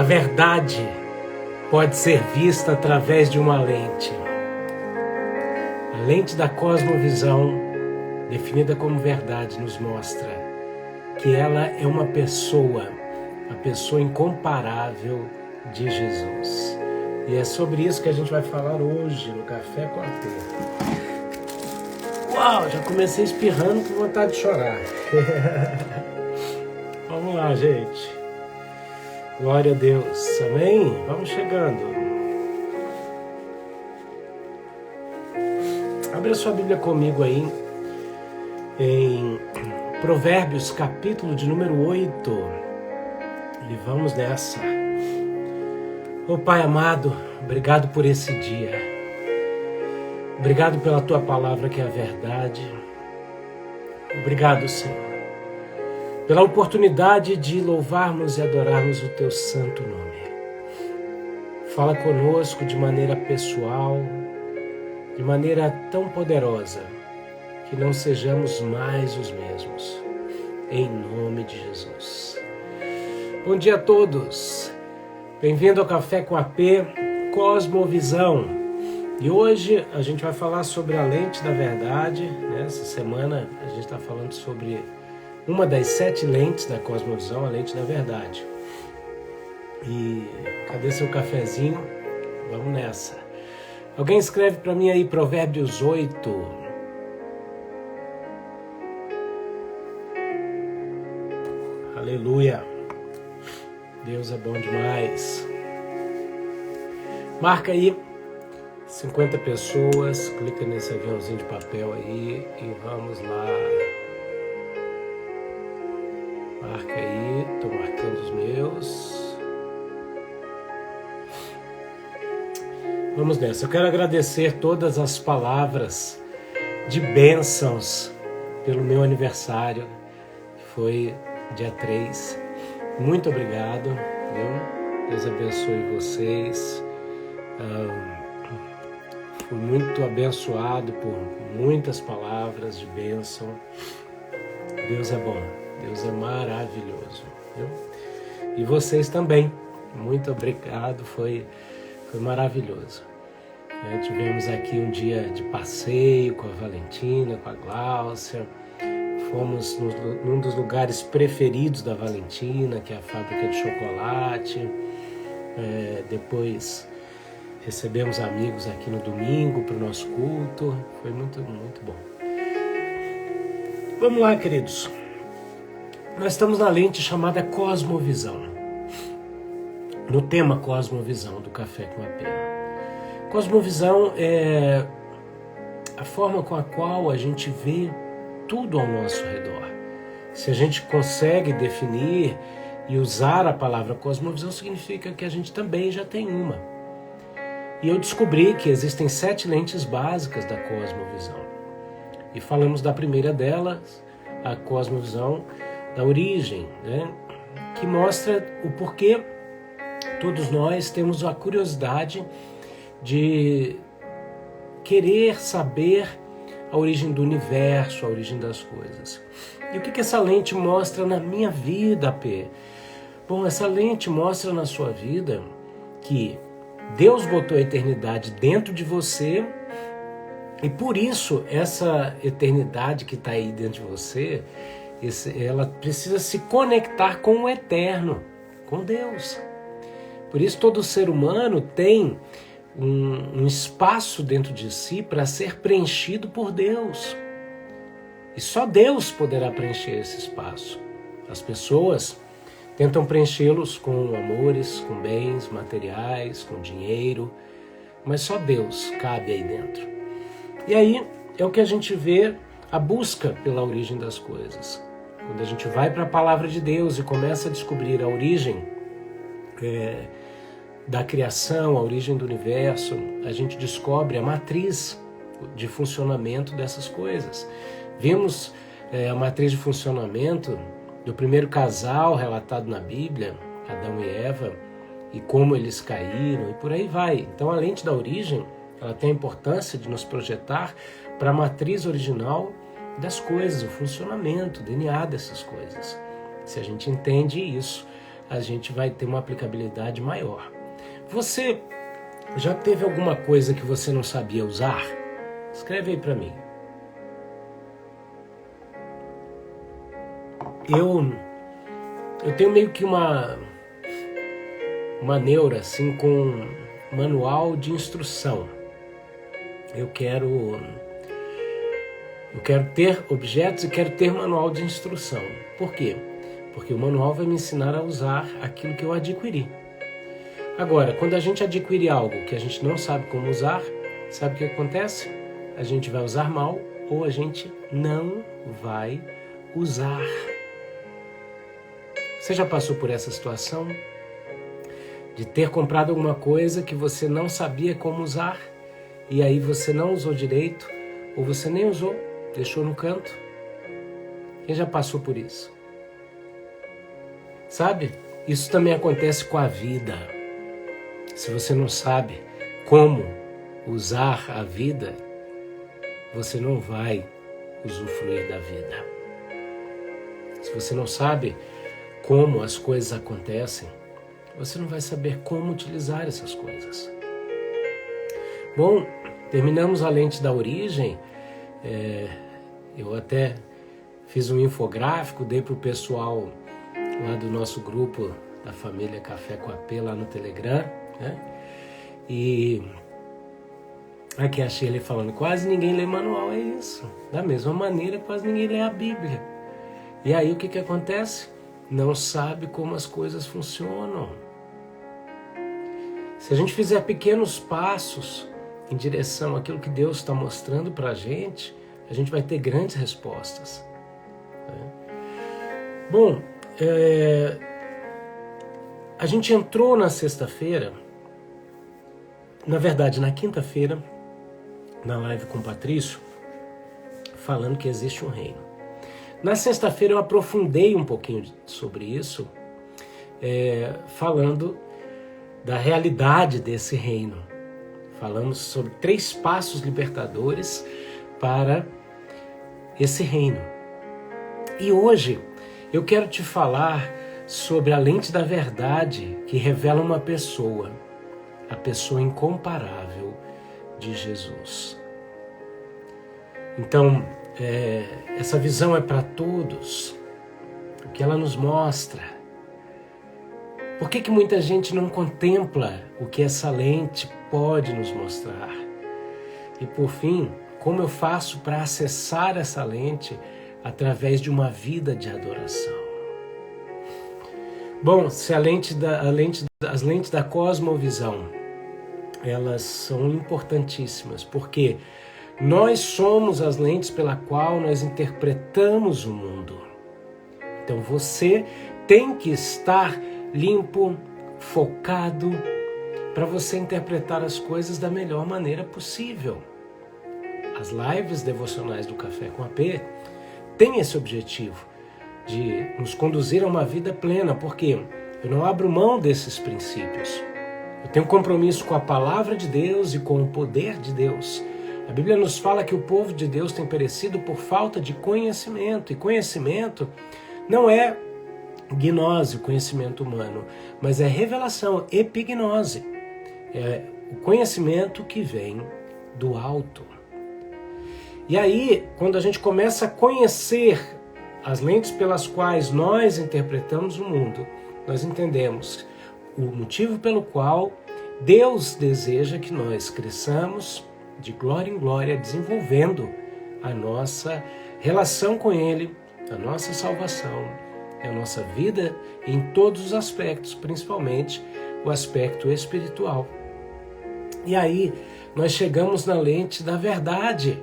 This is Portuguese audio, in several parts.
A verdade pode ser vista através de uma lente. A lente da cosmovisão, definida como verdade, nos mostra que ela é uma pessoa, a pessoa incomparável de Jesus. E é sobre isso que a gente vai falar hoje no Café com a Pê. Uau, já comecei espirrando com vontade de chorar. Vamos lá, gente. Glória a Deus. Amém? Vamos chegando. Abre a sua Bíblia comigo aí em Provérbios, capítulo de número 8. E vamos nessa. Ô Pai amado, obrigado por esse dia. Obrigado pela Tua palavra que é a verdade. Obrigado, Senhor, pela oportunidade de louvarmos e adorarmos o Teu santo nome. Fala conosco de maneira pessoal, de maneira tão poderosa, que não sejamos mais os mesmos. Em nome de Jesus. Bom dia a todos. Bem-vindo ao Café com a Pê, Cosmovisão. E hoje a gente vai falar sobre a lente da verdade. Essa semana a gente está falando sobre uma das 7 lentes da cosmovisão, a lente da verdade. E cadê seu cafezinho? Vamos nessa. Alguém escreve para mim aí Provérbios 8. Aleluia. Deus é bom demais. Marca aí 50 pessoas, clica nesse aviãozinho de papel aí e vamos lá. Marca aí, tô marcando os meus. Vamos nessa. Eu quero agradecer todas as palavras de bênçãos pelo meu aniversário, que foi dia 3. Muito obrigado, viu? Deus abençoe vocês. Fui muito abençoado por muitas palavras de bênção. Deus é bom, Deus é maravilhoso, viu? E vocês também, muito obrigado, foi maravilhoso. Tivemos aqui um dia de passeio com a Valentina, com a Gláucia. Fomos num dos lugares preferidos da Valentina, que é a fábrica de chocolate. Depois recebemos amigos aqui no domingo para o nosso culto. Foi muito, muito bom. Vamos lá, queridos. Nós estamos na lente chamada Cosmovisão. No tema Cosmovisão do Café com a Pê. Cosmovisão é a forma com a qual a gente vê tudo ao nosso redor. Se a gente consegue definir e usar a palavra cosmovisão, significa que a gente também já tem uma. E eu descobri que existem 7 lentes básicas da cosmovisão. E falamos da primeira delas, a cosmovisão da origem, né? Que mostra o porquê todos nós temos a curiosidade de querer saber a origem do universo, a origem das coisas. E o que essa lente mostra na minha vida, Pê? Bom, essa lente mostra na sua vida que Deus botou a eternidade dentro de você e por isso essa eternidade que está aí dentro de você, ela precisa se conectar com o eterno, com Deus. Por isso todo ser humano tem um espaço dentro de si para ser preenchido por Deus. E só Deus poderá preencher esse espaço. As pessoas tentam preenchê-los com amores, com bens materiais, com dinheiro, mas só Deus cabe aí dentro. E aí é o que a gente vê, a busca pela origem das coisas. Quando a gente vai para a palavra de Deus e começa a descobrir a origem da criação, a origem do universo, a gente descobre a matriz de funcionamento dessas coisas. Vimos a matriz de funcionamento do primeiro casal relatado na Bíblia, Adão e Eva, e como eles caíram e por aí vai. Então a lente da origem, ela tem a importância de nos projetar para a matriz original das coisas, o funcionamento, o DNA dessas coisas. Se a gente entende isso, a gente vai ter uma aplicabilidade maior. Você já teve alguma coisa que você não sabia usar? Escreve aí para mim. Eu tenho meio que uma neura assim com manual de instrução. Eu quero ter objetos e quero ter manual de instrução. Por quê? Porque o manual vai me ensinar a usar aquilo que eu adquiri. Agora, quando a gente adquire algo que a gente não sabe como usar, sabe o que acontece? A gente vai usar mal ou a gente não vai usar. Você já passou por essa situação? De ter comprado alguma coisa que você não sabia como usar e aí você não usou direito ou você nem usou, deixou no canto? Quem já passou por isso? Sabe? Isso também acontece com a vida. Se você não sabe como usar a vida, você não vai usufruir da vida. Se você não sabe como as coisas acontecem, você não vai saber como utilizar essas coisas. Bom, terminamos a lente da origem. Eu até fiz um infográfico, dei para o pessoal lá do nosso grupo da família Café com AP lá no Telegram, né? E aqui a Shirley falando, quase ninguém lê manual, é isso. Da mesma maneira, quase ninguém lê a Bíblia. E aí o que acontece? Não sabe como as coisas funcionam. Se a gente fizer pequenos passos em direção àquilo que Deus está mostrando para a gente vai ter grandes respostas. Bom, a gente entrou na sexta-feira, na verdade na quinta-feira, na live com o Patrício, falando que existe um reino. Na sexta-feira eu aprofundei um pouquinho sobre isso, falando da realidade desse reino. Falamos sobre 3 passos libertadores para esse reino. E hoje eu quero te falar sobre a lente da verdade que revela uma pessoa, a pessoa incomparável de Jesus. Então, essa visão é para todos, o que ela nos mostra. Por que muita gente não contempla o que essa lente pode nos mostrar? E por fim, como eu faço para acessar essa lente através de uma vida de adoração? Bom, se as lentes da cosmovisão, elas são importantíssimas, porque nós somos as lentes pela qual nós interpretamos o mundo. Então você tem que estar limpo, focado, para você interpretar as coisas da melhor maneira possível. As lives devocionais do Café com AP têm esse objetivo de nos conduzir a uma vida plena, porque eu não abro mão desses princípios. Eu tenho compromisso com a palavra de Deus e com o poder de Deus. A Bíblia nos fala que o povo de Deus tem perecido por falta de conhecimento, e conhecimento não é gnose, o conhecimento humano, mas é revelação, epignose. É o conhecimento que vem do alto. E aí, quando a gente começa a conhecer as lentes pelas quais nós interpretamos o mundo, nós entendemos o motivo pelo qual Deus deseja que nós cresçamos de glória em glória, desenvolvendo a nossa relação com Ele, a nossa salvação, a nossa vida em todos os aspectos, principalmente o aspecto espiritual. E aí nós chegamos na lente da verdade.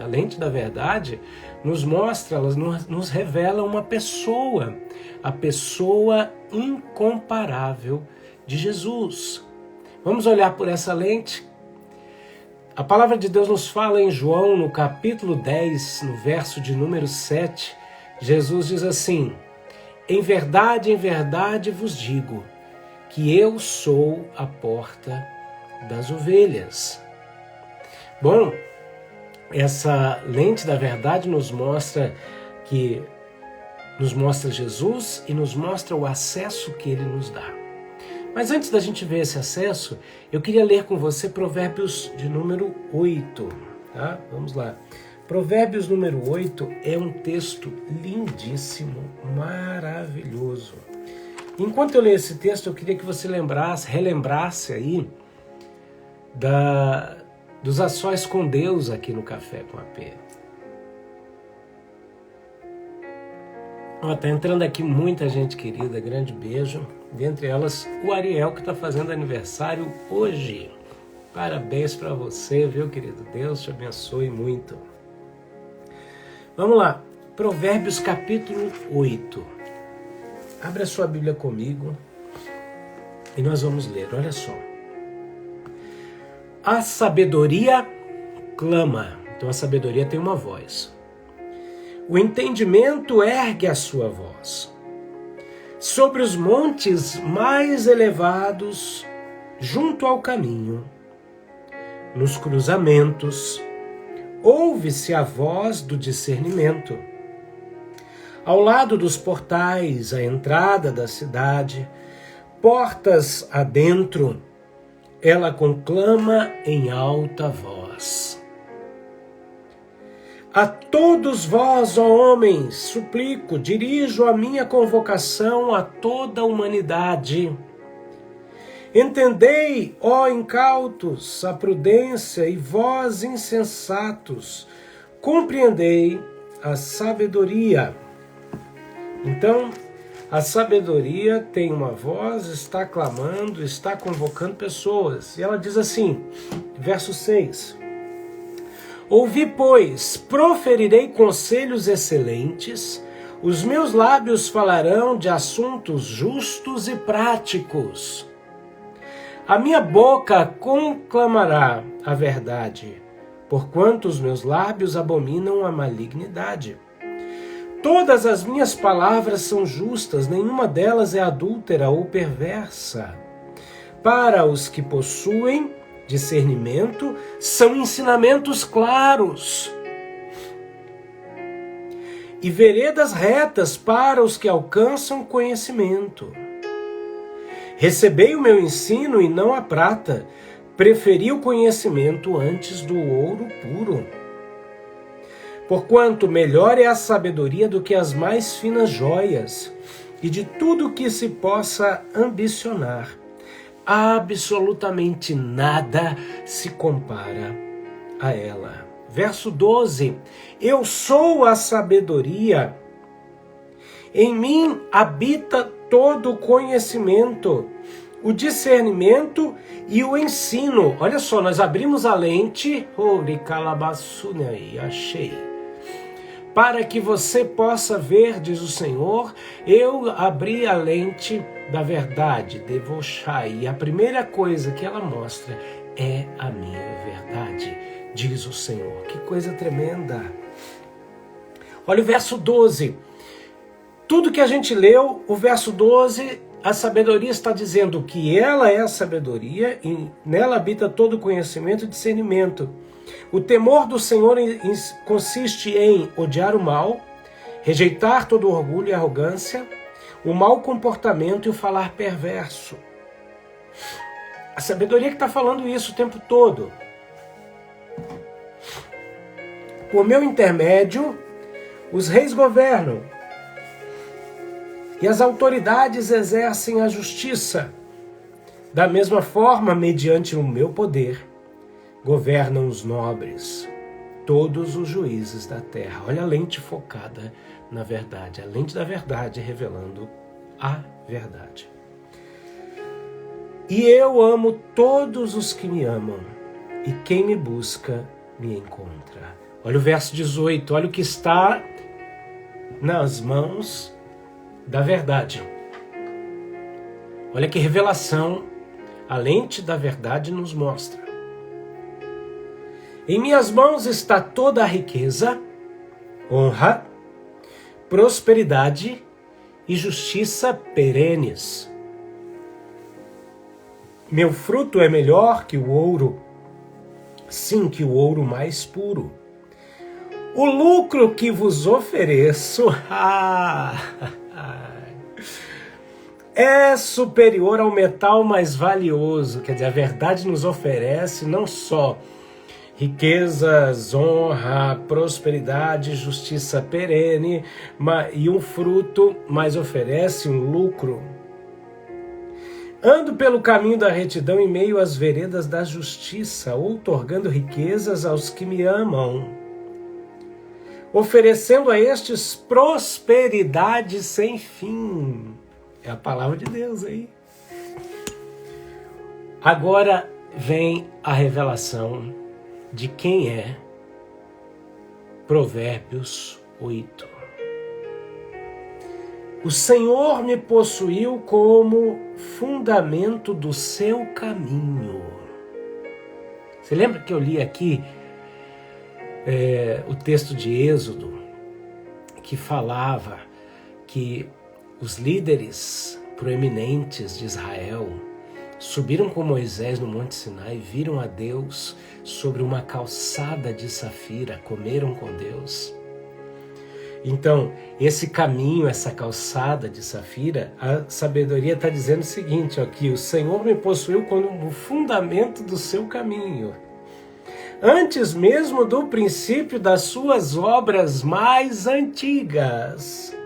A lente da verdade nos mostra, ela nos revela uma pessoa, a pessoa incomparável de Jesus. Vamos olhar por essa lente? A palavra de Deus nos fala em João, no capítulo 10, no verso de número 7, Jesus diz assim: em verdade vos digo, que eu sou a porta das ovelhas. Bom, essa lente da verdade nos mostra que nos mostra Jesus e nos mostra o acesso que ele nos dá. Mas antes da gente ver esse acesso, eu queria ler com você Provérbios de número 8. Tá? Vamos lá. Provérbios número 8 é um texto lindíssimo, maravilhoso. Enquanto eu leio esse texto, eu queria que você relembrasse aí dos a sós com Deus aqui no Café com AP. Tá entrando aqui muita gente querida, grande beijo. Dentre elas, o Ariel, que está fazendo aniversário hoje. Parabéns para você, viu, querido? Deus te abençoe muito. Vamos lá, Provérbios capítulo 8. Abre a sua Bíblia comigo e nós vamos ler, olha só. A sabedoria clama, então a sabedoria tem uma voz. O entendimento ergue a sua voz. Sobre os montes mais elevados, junto ao caminho, nos cruzamentos, ouve-se a voz do discernimento. Ao lado dos portais, à entrada da cidade, portas adentro, ela conclama em alta voz. A todos vós, ó homens, suplico, dirijo a minha convocação a toda a humanidade. Entendei, ó incautos, a prudência, e vós, insensatos, compreendei a sabedoria. Então, a sabedoria tem uma voz, está clamando, está convocando pessoas. E ela diz assim, verso 6. Ouvi, pois, proferirei conselhos excelentes, os meus lábios falarão de assuntos justos e práticos. A minha boca conclamará a verdade, porquanto os meus lábios abominam a malignidade. Todas as minhas palavras são justas, nenhuma delas é adúltera ou perversa. Para os que possuem discernimento, são ensinamentos claros. E veredas retas para os que alcançam conhecimento. Recebei o meu ensino e não a prata, preferi o conhecimento antes do ouro puro. Porquanto melhor é a sabedoria do que as mais finas joias, e de tudo que se possa ambicionar, absolutamente nada se compara a ela. Verso 12. Eu sou a sabedoria, em mim habita todo o conhecimento, o discernimento e o ensino. Olha só, nós abrimos a lente, achei. Para que você possa ver, diz o Senhor, eu abri a lente da verdade, devoshai. E a primeira coisa que ela mostra é a minha verdade, diz o Senhor. Que coisa tremenda. Olha o verso 12. Tudo que a gente leu, o verso 12, a sabedoria está dizendo que ela é a sabedoria e nela habita todo o conhecimento e discernimento. O temor do Senhor consiste em odiar o mal, rejeitar todo orgulho e arrogância, o mau comportamento e o falar perverso. A sabedoria que está falando isso o tempo todo. Por meu intermédio, os reis governam e as autoridades exercem a justiça. Da mesma forma, mediante o meu poder, governam os nobres, todos os juízes da terra. Olha a lente focada na verdade, a lente da verdade revelando a verdade. E eu amo todos os que me amam, e quem me busca me encontra. Olha o verso 18, olha o que está nas mãos da verdade. Olha que revelação a lente da verdade nos mostra. Em minhas mãos está toda a riqueza, honra, prosperidade e justiça perenes. Meu fruto é melhor que o ouro, sim, que o ouro mais puro. O lucro que vos ofereço é superior ao metal mais valioso. Quer dizer, a verdade nos oferece não só riquezas, honra, prosperidade, justiça perene e um fruto, mas oferece um lucro. Ando pelo caminho da retidão em meio às veredas da justiça, outorgando riquezas aos que me amam, oferecendo a estes prosperidade sem fim. É a palavra de Deus aí. Agora vem a revelação de quem é Provérbios 8. O Senhor me possuiu como fundamento do seu caminho. Você lembra que eu li aqui o texto de Êxodo, que falava que os líderes proeminentes de Israel subiram com Moisés no Monte Sinai, viram a Deus sobre uma calçada de safira, comeram com Deus. Então, esse caminho, essa calçada de safira, a sabedoria está dizendo o seguinte, ó, que o Senhor me possuiu como o fundamento do seu caminho, antes mesmo do princípio das suas obras mais antigas.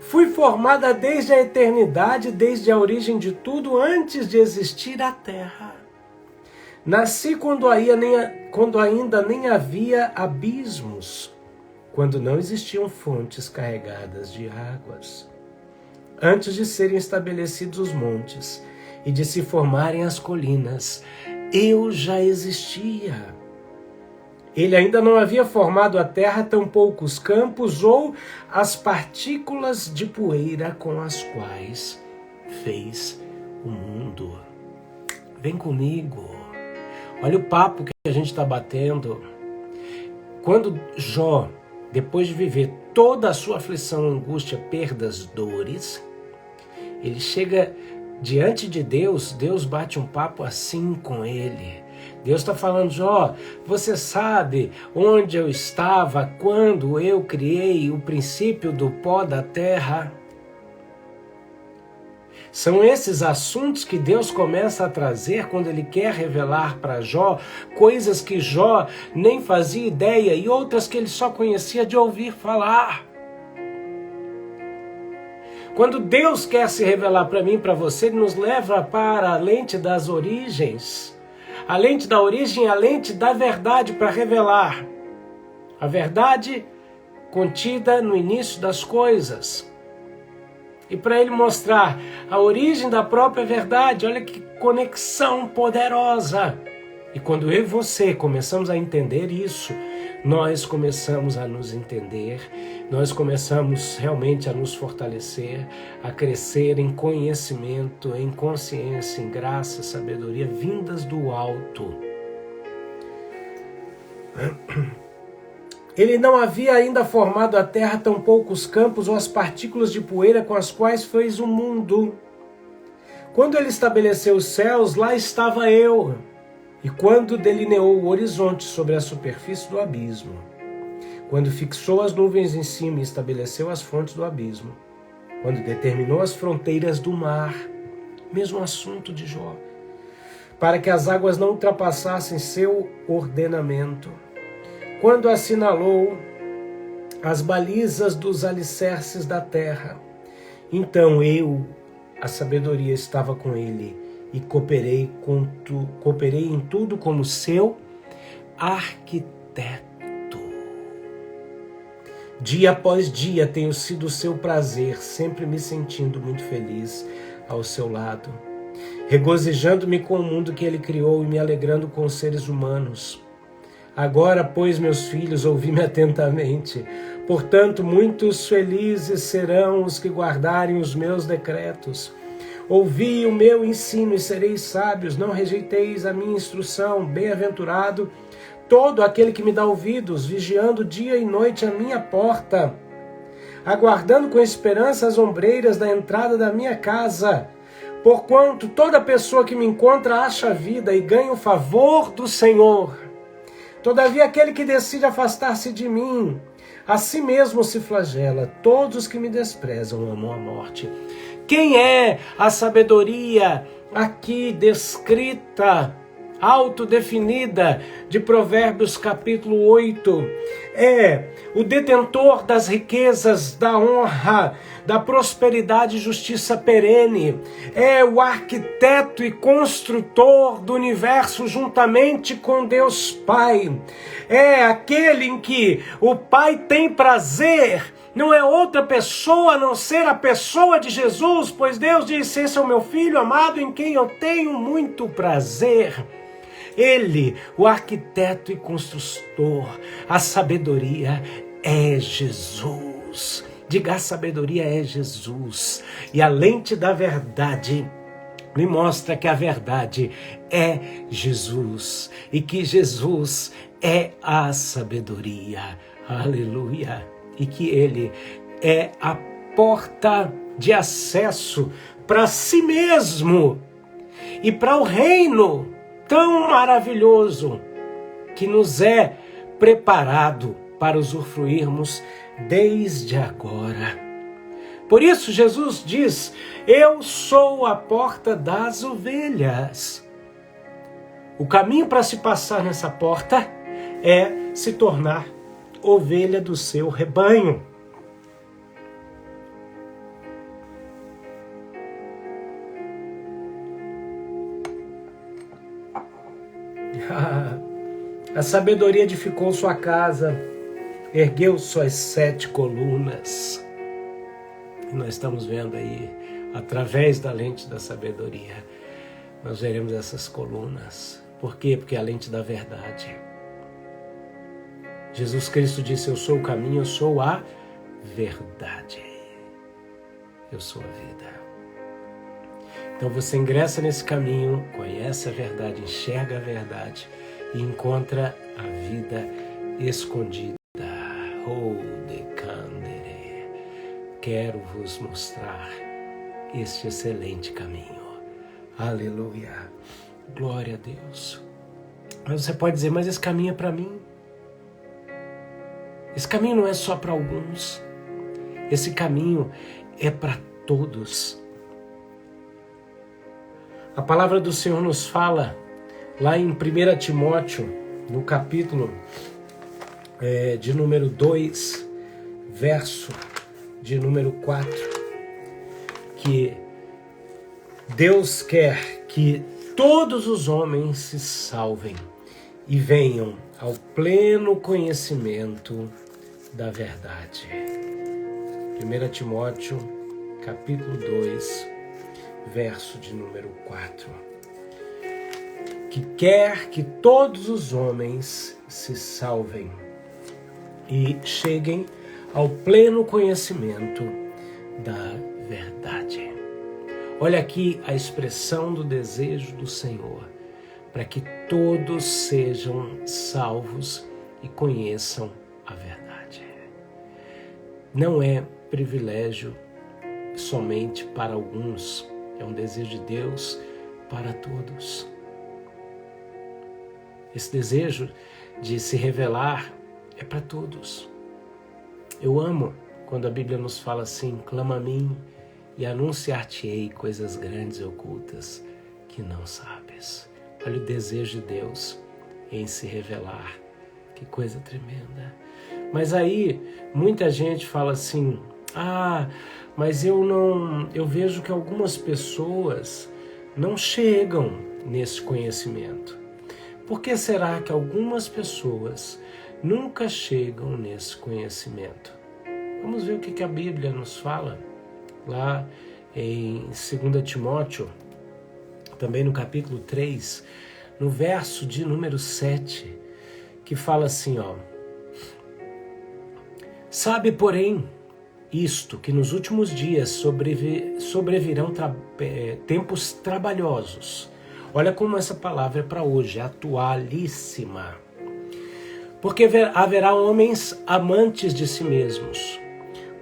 Fui formada desde a eternidade, desde a origem de tudo, antes de existir a terra. Nasci quando ainda nem havia abismos, quando não existiam fontes carregadas de águas. Antes de serem estabelecidos os montes e de se formarem as colinas, eu já existia. Ele ainda não havia formado a terra, tampouco os campos ou as partículas de poeira com as quais fez o mundo. Vem comigo. Olha o papo que a gente está batendo. Quando Jó, depois de viver toda a sua aflição, angústia, perdas, dores, ele chega diante de Deus, Deus bate um papo assim com ele. Deus está falando, Jó, você sabe onde eu estava quando eu criei o princípio do pó da terra? São esses assuntos que Deus começa a trazer quando Ele quer revelar para Jó coisas que Jó nem fazia ideia e outras que ele só conhecia de ouvir falar. Quando Deus quer se revelar para mim e para você, Ele nos leva para a lente das origens. A lente da origem, a lente da verdade para revelar. A verdade contida no início das coisas. E para ele mostrar a origem da própria verdade, olha que conexão poderosa. E quando eu e você começamos a entender isso, nós começamos a nos entender, nós começamos realmente a nos fortalecer, a crescer em conhecimento, em consciência, em graça, sabedoria, vindas do alto. Ele não havia ainda formado a terra, tampouco os campos ou as partículas de poeira com as quais fez o mundo. Quando ele estabeleceu os céus, lá estava eu. E quando delineou o horizonte sobre a superfície do abismo, quando fixou as nuvens em cima e estabeleceu as fontes do abismo, quando determinou as fronteiras do mar, mesmo assunto de Jó, para que as águas não ultrapassassem seu ordenamento, quando assinalou as balizas dos alicerces da terra, então eu, a sabedoria, estava com ele, e cooperei em tudo como seu arquiteto. Dia após dia tenho sido o seu prazer, sempre me sentindo muito feliz ao seu lado, regozijando-me com o mundo que ele criou e me alegrando com os seres humanos. Agora, pois, meus filhos, ouvi-me atentamente. Portanto, muitos felizes serão os que guardarem os meus decretos. Ouvi o meu ensino e sereis sábios, não rejeiteis a minha instrução. Bem-aventurado todo aquele que me dá ouvidos, vigiando dia e noite a minha porta, aguardando com esperança as ombreiras da entrada da minha casa. Porquanto toda pessoa que me encontra acha vida e ganha o favor do Senhor. Todavia, aquele que decide afastar-se de mim, a si mesmo se flagela. Todos os que me desprezam amam a morte. Quem é a sabedoria aqui descrita, autodefinida, de Provérbios capítulo 8? É o detentor das riquezas, da honra, da prosperidade e justiça perene. É o arquiteto e construtor do universo juntamente com Deus Pai. É aquele em que o Pai tem prazer. Não é outra pessoa a não ser a pessoa de Jesus, pois Deus disse: esse é o meu Filho amado em quem eu tenho muito prazer. Ele, o arquiteto e construtor, a sabedoria é Jesus. Diga: a sabedoria é Jesus. E a lente da verdade me mostra que a verdade é Jesus e que Jesus é a sabedoria. Aleluia. E que Ele é a porta de acesso para si mesmo e para o reino tão maravilhoso que nos é preparado para usufruirmos desde agora. Por isso Jesus diz: eu sou a porta das ovelhas. O caminho para se passar nessa porta é se tornar ovelha do seu rebanho. A sabedoria edificou sua casa, ergueu suas 7 colunas. E nós estamos vendo aí, através da lente da sabedoria, nós veremos essas colunas. Por quê? Porque é a lente da verdade. Jesus Cristo disse: eu sou o caminho, eu sou a verdade. Eu sou a vida. Então você ingressa nesse caminho, conhece a verdade, enxerga a verdade e encontra a vida escondida. Oh, decandere. Quero vos mostrar este excelente caminho. Aleluia. Glória a Deus. Mas você pode dizer: mas esse caminho é para mim. Esse caminho não é só para alguns. Esse caminho é para todos. A palavra do Senhor nos fala lá em 1 Timóteo, no capítulo de número 2, verso de número 4, que Deus quer que todos os homens se salvem e venham ao pleno conhecimento da verdade. 1 Timóteo, capítulo 2, verso de número 4. Que quer que todos os homens se salvem e cheguem ao pleno conhecimento da verdade. Olha aqui a expressão do desejo do Senhor, para que todos sejam salvos e conheçam a verdade. Não é privilégio somente para alguns, é um desejo de Deus para todos. Esse desejo de se revelar é para todos. Eu amo quando a Bíblia nos fala assim: clama a mim e anunciar-te-ei coisas grandes e ocultas que não sabes. Olha o desejo de Deus em se revelar. Que coisa tremenda. Mas aí muita gente fala assim: mas eu vejo que algumas pessoas não chegam nesse conhecimento. Por que será que algumas pessoas nunca chegam nesse conhecimento? Vamos ver o que a Bíblia nos fala lá em 2 Timóteo, também no capítulo 3, no verso de número 7, que fala assim, sabe, porém, isto, que nos últimos dias sobrevirão tempos trabalhosos. Olha como essa palavra é para hoje, é atualíssima. Porque haverá homens amantes de si mesmos.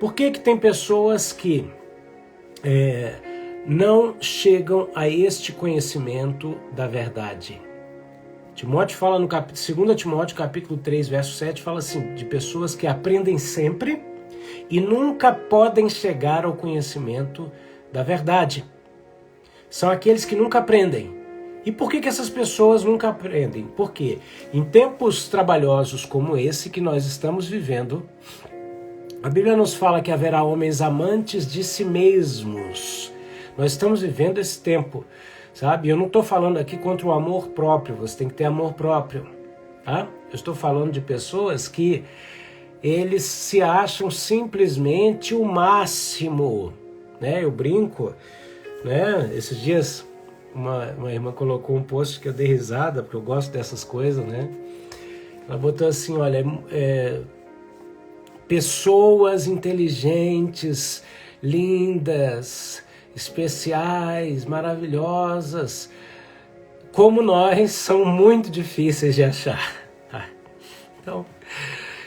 Por que tem pessoas que não chegam a este conhecimento da verdade? Timóteo fala no 2 Timóteo capítulo 3, verso 7, fala assim, de pessoas que aprendem sempre e nunca podem chegar ao conhecimento da verdade. São aqueles que nunca aprendem. E por que essas pessoas nunca aprendem? Porque em tempos trabalhosos como esse que nós estamos vivendo, a Bíblia nos fala que haverá homens amantes de si mesmos. Nós estamos vivendo esse tempo, sabe? Eu não estou falando aqui contra o amor próprio, você tem que ter amor próprio, tá? Eu estou falando de pessoas que eles se acham simplesmente o máximo, né? Eu brinco, né? Esses dias uma irmã colocou um post que eu dei risada, porque eu gosto dessas coisas, né? Ela botou assim, olha, pessoas inteligentes, lindas, especiais, maravilhosas, como nós, são muito difíceis de achar. Então,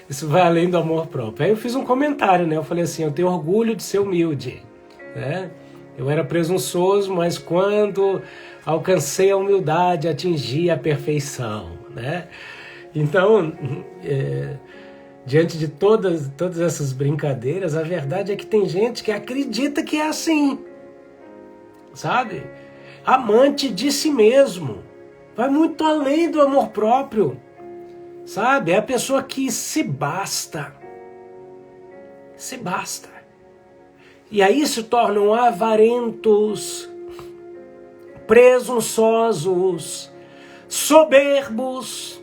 isso vai além do amor próprio. Aí eu fiz um comentário, né? Eu falei assim, eu tenho orgulho de ser humilde, né? Eu era presunçoso, mas quando alcancei a humildade, atingi a perfeição, né? Então, diante de todas essas brincadeiras, a verdade é que tem gente que acredita que é assim, sabe? Amante de si mesmo. Vai muito além do amor próprio, sabe? É a pessoa que se basta. Se basta. E aí se tornam avarentos, presunçosos, soberbos,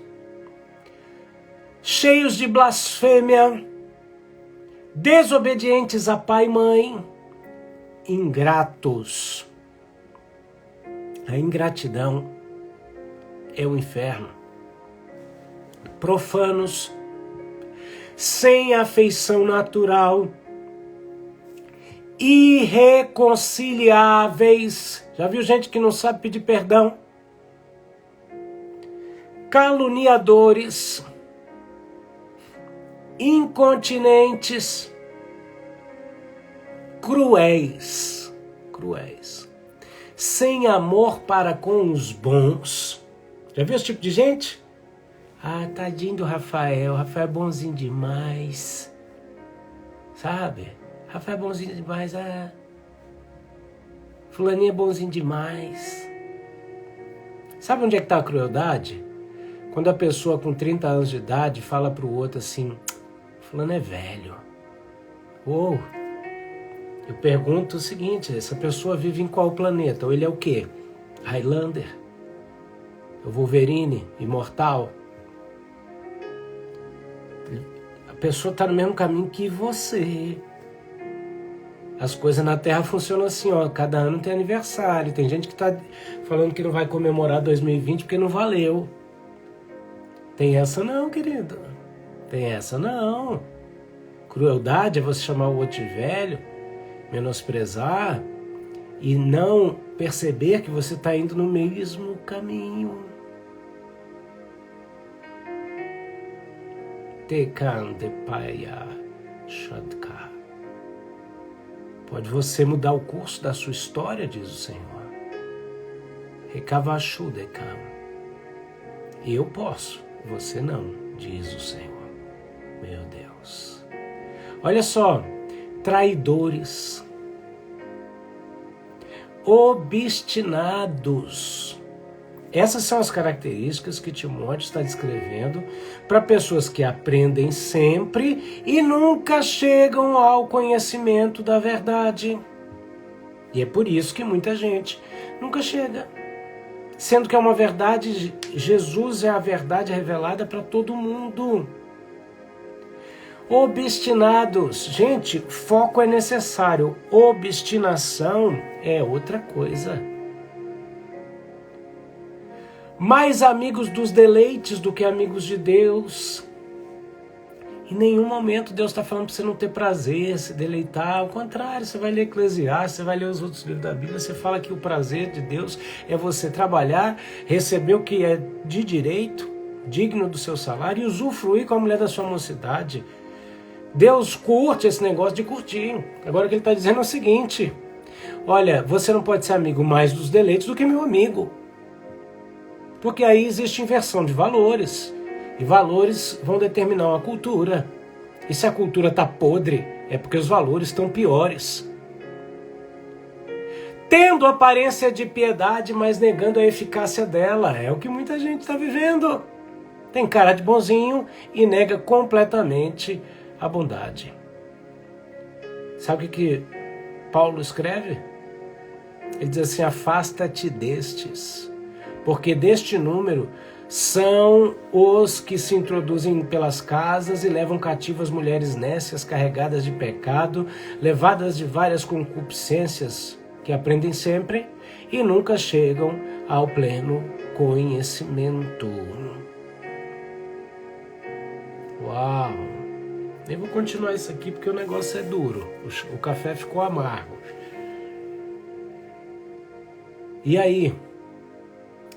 cheios de blasfêmia, desobedientes a pai e mãe, ingratos. A ingratidão é o inferno. Profanos, sem afeição natural, irreconciliáveis. Já viu gente que não sabe pedir perdão? Caluniadores, incontinentes, cruéis, sem amor para com os bons. Já viu esse tipo de gente? Ah, tadinho do Rafael é bonzinho demais, sabe? Rafael é bonzinho demais, fulaninho é bonzinho demais. Sabe onde é que está a crueldade? Quando a pessoa com 30 anos de idade fala para o outro assim, fulano é velho. Ou, eu pergunto o seguinte, essa pessoa vive em qual planeta? Ou ele é o quê? Highlander? O Wolverine? Imortal? A pessoa está no mesmo caminho que você. As coisas na Terra funcionam assim, ó, cada ano tem aniversário. Tem gente que está falando que não vai comemorar 2020 porque não valeu. Tem essa não, querido. Tem essa não. Crueldade é você chamar o outro de velho, menosprezar e não perceber que você está indo no mesmo caminho. Tekande Paya Shadka. Pode você mudar o curso da sua história, diz o Senhor. Rekavashudekam. Eu posso, você não, diz o Senhor. Meu Deus. Olha só, traidores, obstinados. Essas são as características que Timóteo está descrevendo para pessoas que aprendem sempre e nunca chegam ao conhecimento da verdade. E é por isso que muita gente nunca chega. Sendo que é uma verdade, Jesus é a verdade revelada para todo mundo. Obstinados. Gente, foco é necessário. Obstinação é outra coisa. Mais amigos dos deleites do que amigos de Deus. Em nenhum momento Deus está falando para você não ter prazer, se deleitar. Ao contrário, você vai ler Eclesiastes, você vai ler os outros livros da Bíblia, você fala que o prazer de Deus é você trabalhar, receber o que é de direito, digno do seu salário e usufruir com a mulher da sua mocidade. Deus curte esse negócio de curtir. Agora o que ele está dizendo é o seguinte, olha, você não pode ser amigo mais dos deleites do que meu amigo. Porque aí existe inversão de valores. E valores vão determinar uma cultura. E se a cultura está podre, é porque os valores estão piores. Tendo aparência de piedade, mas negando a eficácia dela. É o que muita gente está vivendo. Tem cara de bonzinho e nega completamente a bondade. Sabe o que Paulo escreve? Ele diz assim: afasta-te destes, porque deste número são os que se introduzem pelas casas e levam cativas mulheres nécias carregadas de pecado, levadas de várias concupiscências que aprendem sempre e nunca chegam ao pleno conhecimento. Uau! Eu vou continuar isso aqui porque o negócio é duro. O café ficou amargo. E aí?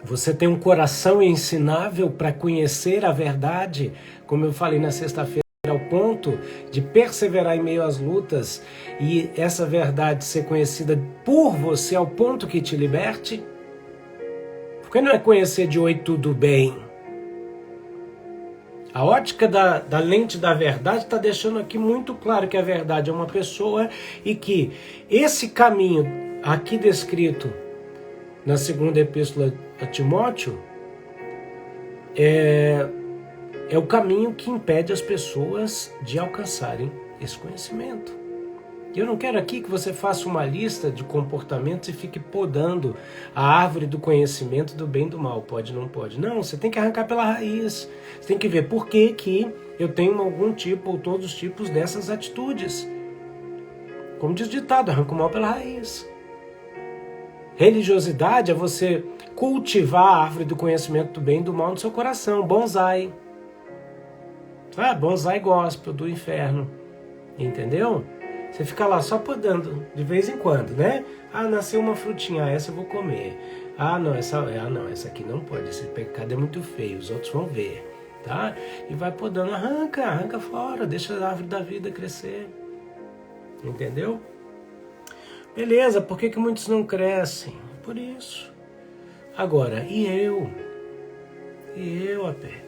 Você tem um coração ensinável para conhecer a verdade, como eu falei na sexta-feira, ao ponto de perseverar em meio às lutas e essa verdade ser conhecida por você ao ponto que te liberte? Porque não é conhecer de oi, tudo bem. A ótica da lente da verdade está deixando aqui muito claro que a verdade é uma pessoa e que esse caminho aqui descrito na segunda epístola a Timóteo é o caminho que impede as pessoas de alcançarem esse conhecimento. Eu não quero aqui que você faça uma lista de comportamentos e fique podando a árvore do conhecimento do bem e do mal. Pode, não pode. Não, você tem que arrancar pela raiz. Você tem que ver por que eu tenho algum tipo ou todos os tipos dessas atitudes. Como diz o ditado, arranca o mal pela raiz. Religiosidade é você cultivar a árvore do conhecimento do bem e do mal no seu coração. Bonsai. Bonsai gospel do inferno. Entendeu? Você fica lá só podando de vez em quando, né? Nasceu uma frutinha, essa eu vou comer. Essa aqui não pode, esse pecado é muito feio, os outros vão ver, tá? E vai podando, arranca fora, deixa a árvore da vida crescer. Entendeu? Beleza, por que muitos não crescem? Por isso. Agora, e eu? A pé?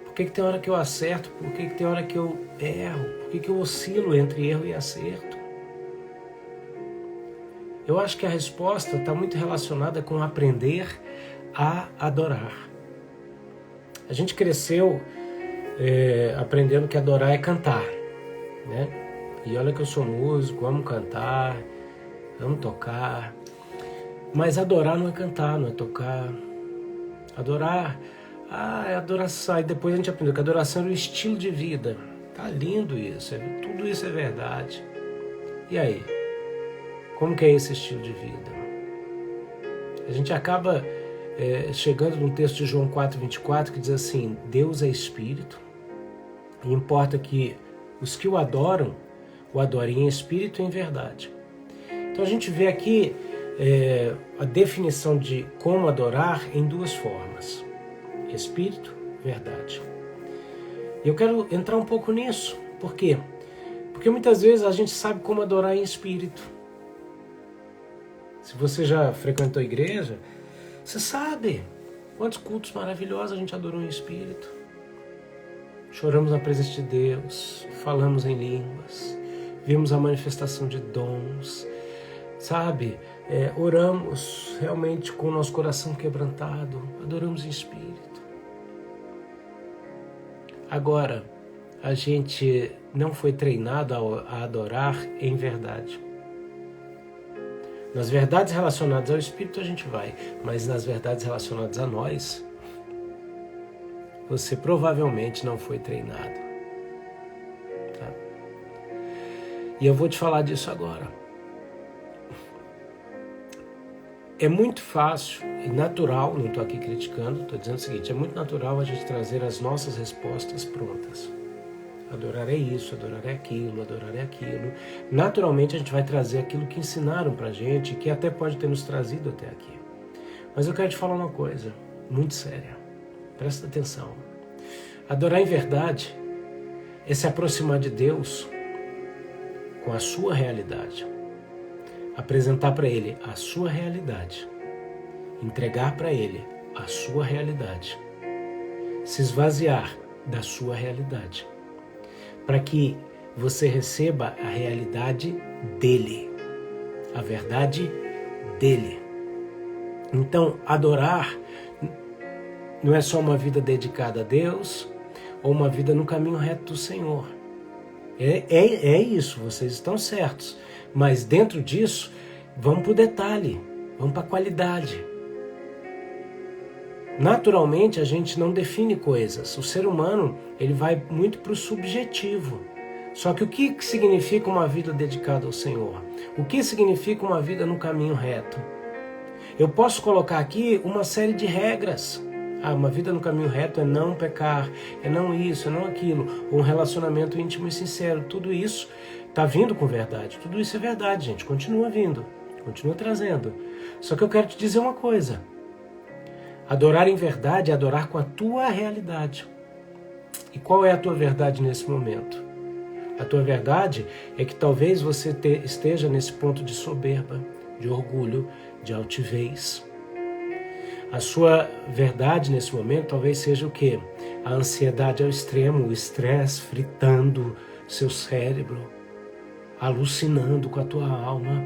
Por que tem hora que eu acerto? Por que tem hora que eu erro? Por que eu oscilo entre erro e acerto? Eu acho que a resposta está muito relacionada com aprender a adorar. A gente cresceu aprendendo que adorar é cantar, né? E olha que eu sou músico, amo cantar, amo tocar. Mas adorar não é cantar, não é tocar. Adorar, é adoração. E depois a gente aprendeu que adoração é um estilo de vida. Tá lindo isso, tudo isso é verdade. E aí? Como que é esse estilo de vida? A gente acaba chegando num texto de João 4,24 que diz assim: Deus é Espírito e importa que os que o adorem em espírito e em verdade. Então a gente vê aqui a definição de como adorar em duas formas: espírito, verdade. E eu quero entrar um pouco nisso. Por quê? Porque muitas vezes a gente sabe como adorar em espírito. Se você já frequentou a igreja, você sabe quantos cultos maravilhosos a gente adorou em espírito. Choramos na presença de Deus, falamos em línguas, vimos a manifestação de dons, sabe? Oramos realmente com o nosso coração quebrantado, adoramos em espírito. Agora, a gente não foi treinado a adorar em verdade. Nas verdades relacionadas ao Espírito a gente vai, mas nas verdades relacionadas a nós, você provavelmente não foi treinado. Tá? E eu vou te falar disso agora. É muito fácil e natural, não estou aqui criticando, estou dizendo o seguinte: é muito natural a gente trazer as nossas respostas prontas. Adorar é isso, adorar é aquilo, adorar é aquilo. Naturalmente a gente vai trazer aquilo que ensinaram pra gente, que até pode ter nos trazido até aqui. Mas eu quero te falar uma coisa muito séria. Presta atenção. Adorar em verdade é se aproximar de Deus com a sua realidade. Apresentar para Ele a sua realidade. Entregar para Ele a sua realidade. Se esvaziar da sua realidade. Para que você receba a realidade dele. A verdade dele. Então, adorar não é só uma vida dedicada a Deus ou uma vida no caminho reto do Senhor. É isso, vocês estão certos. Mas dentro disso, vamos para o detalhe, vamos para a qualidade. Naturalmente, a gente não define coisas. O ser humano, ele vai muito para o subjetivo. Só que o que significa uma vida dedicada ao Senhor? O que significa uma vida no caminho reto? Eu posso colocar aqui uma série de regras. Uma vida no caminho reto é não pecar, é não isso, é não aquilo. Um relacionamento íntimo e sincero. Tudo isso está vindo com verdade. Tudo isso é verdade, gente. Continua vindo. Continua trazendo. Só que eu quero te dizer uma coisa. Adorar em verdade é adorar com a tua realidade. E qual é a tua verdade nesse momento? A tua verdade é que talvez você esteja nesse ponto de soberba, de orgulho, de altivez. A sua verdade nesse momento talvez seja o quê? A ansiedade ao extremo, o estresse fritando seu cérebro, alucinando com a tua alma.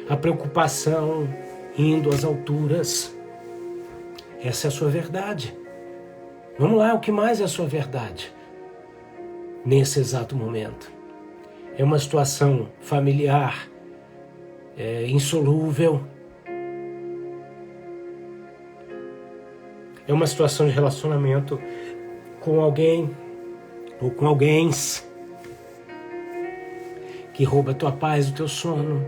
A preocupação indo às alturas. Essa é a sua verdade. Vamos lá, o que mais é a sua verdade? Nesse exato momento. É uma situação familiar, insolúvel. É uma situação de relacionamento com alguém ou com alguém que rouba a tua paz, o teu sono.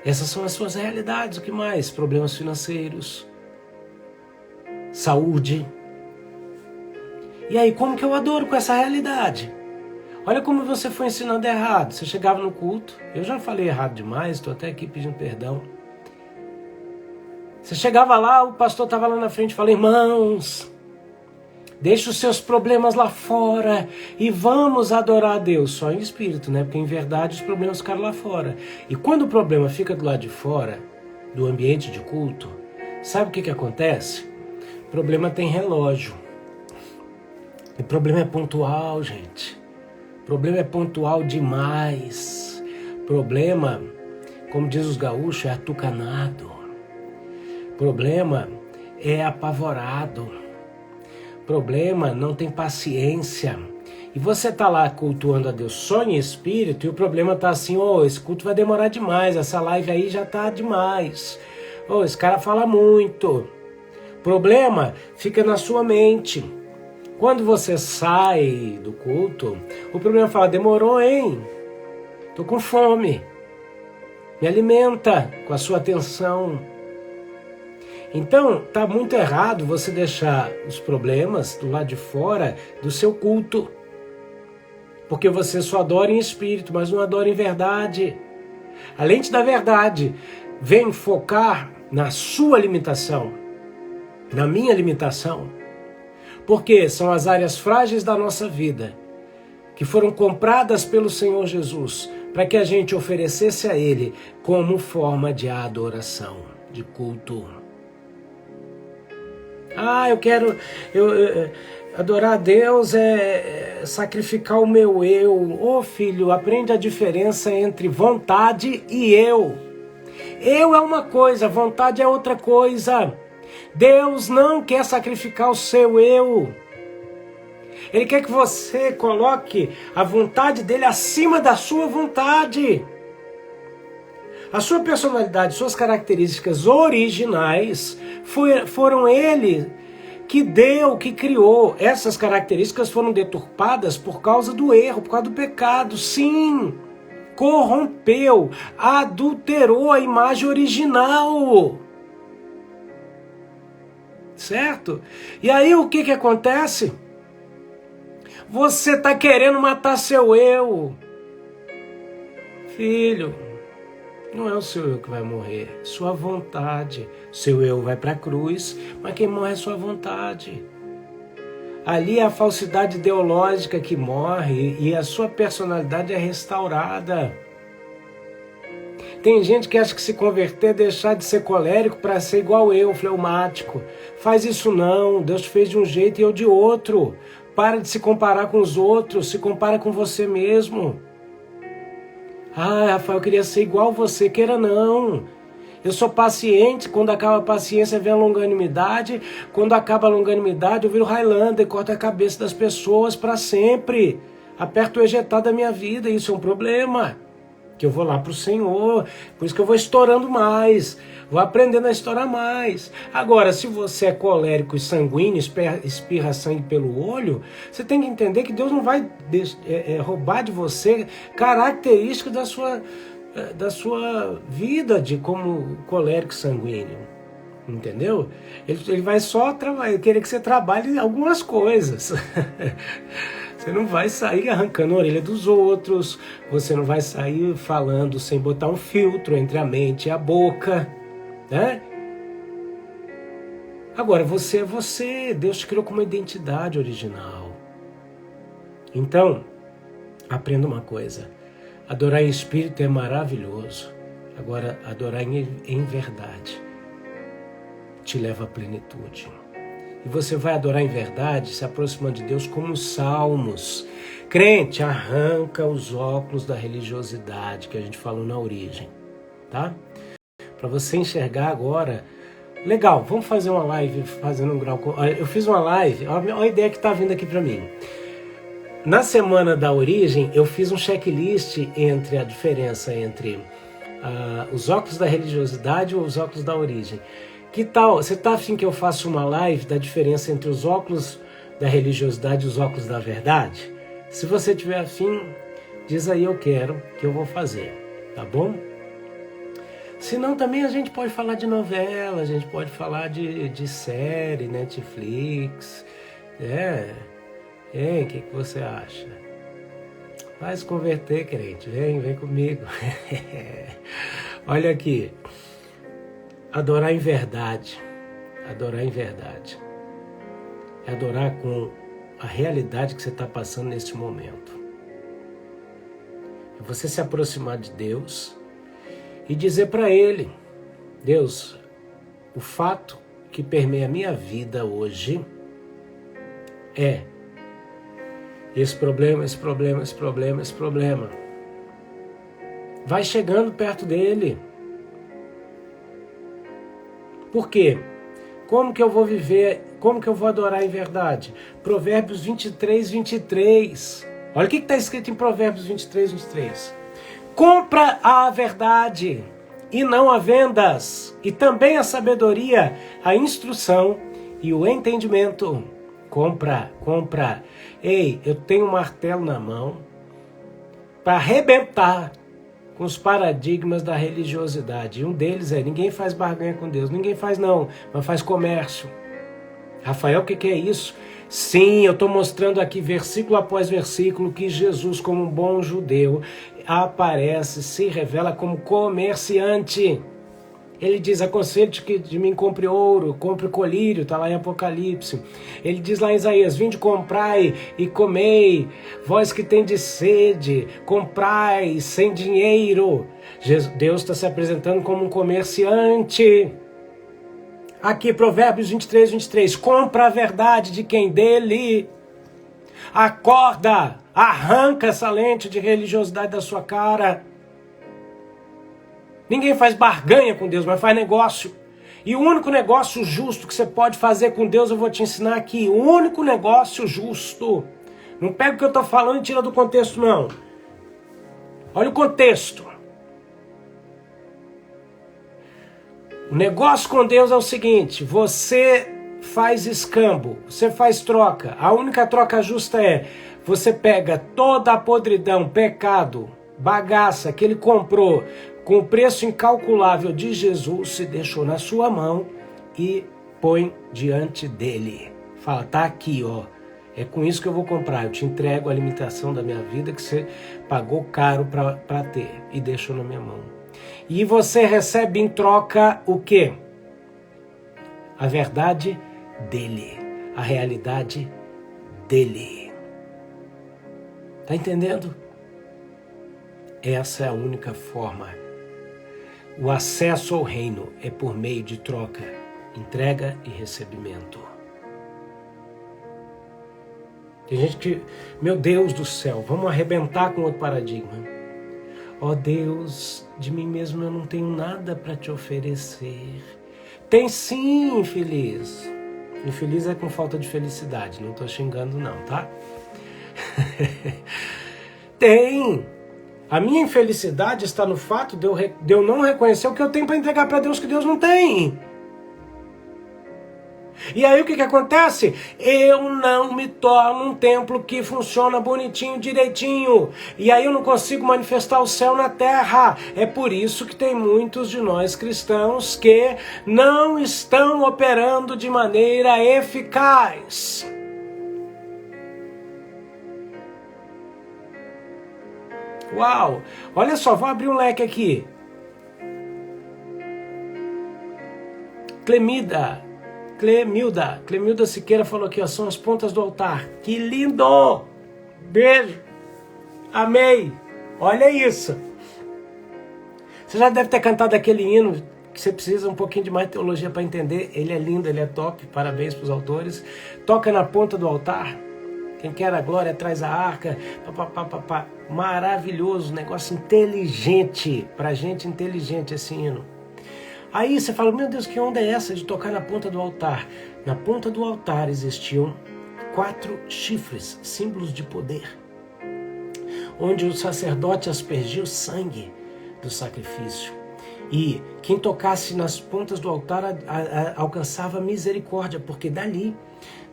Essas são as suas realidades. O que mais? Problemas financeiros, saúde. E aí, como que eu adoro com essa realidade? Olha como você foi ensinando errado. Você chegava no culto, eu já falei errado demais, estou até aqui pedindo perdão. Você chegava lá, o pastor estava lá na frente e falava: irmãos, deixa os seus problemas lá fora e vamos adorar a Deus. Só em espírito, né? Porque em verdade os problemas ficaram lá fora. E quando o problema fica do lado de fora, do ambiente de culto, sabe o que acontece? O problema tem relógio. O problema é pontual, gente. O problema é pontual demais. O problema, como diz os gaúchos, é atucanado. O problema é apavorado. O problema não tem paciência. E você está lá cultuando a Deus só em espírito e o problema está assim: esse culto vai demorar demais, essa live aí já está demais. Esse cara fala muito. O problema fica na sua mente. Quando você sai do culto, o problema fala: demorou, hein? Tô com fome. Me alimenta com a sua atenção. Então, tá muito errado você deixar os problemas do lado de fora do seu culto. Porque você só adora em espírito, mas não adora em verdade. A lente da verdade vem focar na sua limitação, na minha limitação. Porque são as áreas frágeis da nossa vida que foram compradas pelo Senhor Jesus para que a gente oferecesse a Ele como forma de adoração, de culto. Eu quero adorar a Deus, sacrificar o meu eu. Filho, aprende a diferença entre vontade e eu. Eu é uma coisa, vontade é outra coisa. Deus não quer sacrificar o seu eu. Ele quer que você coloque a vontade dele acima da sua vontade. A sua personalidade, suas características originais foram ele que deu, que criou. Essas características foram deturpadas por causa do erro, por causa do pecado. Sim, corrompeu, adulterou a imagem original. Certo? E aí o que acontece? Você está querendo matar seu eu. Filho, não é o seu eu que vai morrer, sua vontade. Seu eu vai para a cruz, mas quem morre é sua vontade. Ali é a falsidade ideológica que morre e a sua personalidade é restaurada. Tem gente que acha que se converter é deixar de ser colérico para ser igual eu, fleumático. Faz isso não, Deus te fez de um jeito e eu de outro. Para de se comparar com os outros, se compara com você mesmo. Ah, Rafael, eu queria ser igual você, queira não. Eu sou paciente, quando acaba a paciência vem a longanimidade, quando acaba a longanimidade eu viro Highlander, corto a cabeça das pessoas para sempre. Aperto o ejetar da minha vida, isso é um problema. Que eu vou lá para o Senhor, por isso que eu vou estourando mais, vou aprendendo a estourar mais. Agora, se você é colérico e sanguíneo, espirra sangue pelo olho, você tem que entender que Deus não vai roubar de você características da sua vida de como colérico sanguíneo, entendeu? Ele vai só querer que você trabalhe algumas coisas. Você não vai sair arrancando a orelha dos outros, você não vai sair falando sem botar um filtro entre a mente e a boca, né? Agora, você é você, Deus te criou com uma identidade original. Então, aprenda uma coisa, adorar em espírito é maravilhoso, agora adorar em verdade te leva à plenitude. E você vai adorar em verdade, se aproximando de Deus como os salmos. Crente, arranca os óculos da religiosidade que a gente falou na origem, tá? Para você enxergar agora. Legal, vamos fazer uma live fazendo um grau. Eu fiz uma live, olha a ideia que está vindo aqui para mim. Na semana da origem, eu fiz um checklist entre a diferença entre os óculos da religiosidade ou os óculos da origem. Que tal? Você está afim que eu faça uma live da diferença entre os óculos da religiosidade e os óculos da verdade? Se você tiver afim, diz aí eu quero, que eu vou fazer, tá bom? Se não, também a gente pode falar de novela, a gente pode falar de série, Netflix. O que você acha? Vai se converter, crente, vem comigo. Olha aqui. Adorar em verdade, é adorar com a realidade que você está passando neste momento. É você se aproximar de Deus e dizer para Ele, Deus, o fato que permeia a minha vida hoje é esse problema. Vai chegando perto dele. Por quê? Como que eu vou viver? Como que eu vou adorar em verdade? Provérbios 23, 23. Olha o que está escrito em Provérbios 23, 23. Compra a verdade e não a vendas, e também a sabedoria, a instrução e o entendimento. Compra. Ei, eu tenho um martelo na mão para arrebentar com os paradigmas da religiosidade. E um deles é, ninguém faz barganha com Deus. Ninguém faz não, mas faz comércio. Rafael, o que é isso? Sim, eu estou mostrando aqui versículo após versículo que Jesus, como um bom judeu, aparece, se revela como comerciante. Ele diz, aconselho-te que de mim compre ouro, compre colírio, está lá em Apocalipse. Ele diz lá em Isaías, vinde comprai e comei, vós que tendes sede, comprai sem dinheiro. Deus está se apresentando como um comerciante. Aqui, Provérbios 23, 23, compra a verdade de quem? Dele. Acorda, arranca essa lente de religiosidade da sua cara. Ninguém faz barganha com Deus, mas faz negócio. E o único negócio justo que você pode fazer com Deus, eu vou te ensinar aqui. O único negócio justo. Não pega o que eu estou falando e tira do contexto, não. Olha o contexto. O negócio com Deus é o seguinte, você faz escambo, você faz troca. A única troca justa é, você pega toda a podridão, pecado, bagaça que ele comprou, com o preço incalculável de Jesus, se deixou na sua mão e põe diante dele. Fala, tá aqui, ó. É com isso que eu vou comprar. Eu te entrego a limitação da minha vida que você pagou caro para ter e deixou na minha mão. E você recebe em troca o quê? A verdade dele. A realidade dele. Tá entendendo? Essa é a única forma O acesso ao reino é por meio de troca, entrega e recebimento. Tem gente que, meu Deus do céu, vamos arrebentar com outro paradigma. Ó Deus, de mim mesmo eu não tenho nada para te oferecer. Tem sim, infeliz. Infeliz é com falta de felicidade, não estou xingando não, tá? Tem. A minha infelicidade está no fato de eu não reconhecer o que eu tenho para entregar para Deus que Deus não tem. E aí o que acontece? Eu não me torno um templo que funciona bonitinho, direitinho. E aí eu não consigo manifestar o céu na terra. É por isso que tem muitos de nós cristãos que não estão operando de maneira eficaz. Uau! Olha só, vou abrir um leque aqui. Clemilda Siqueira falou aqui, ó, são as pontas do altar. Que lindo! Beijo! Amei! Olha isso! Você já deve ter cantado aquele hino que você precisa um pouquinho de mais teologia para entender. Ele é lindo, ele é top, parabéns para os autores. Toca na ponta do altar. Quem quer a glória traz a arca. Maravilhoso, negócio inteligente, pra gente inteligente esse hino. Aí você fala, meu Deus, que onda é essa de tocar na ponta do altar? Na ponta do altar existiam 4 chifres, símbolos de poder, onde o sacerdote aspergia o sangue do sacrifício. E quem tocasse nas pontas do altar alcançava misericórdia, porque dali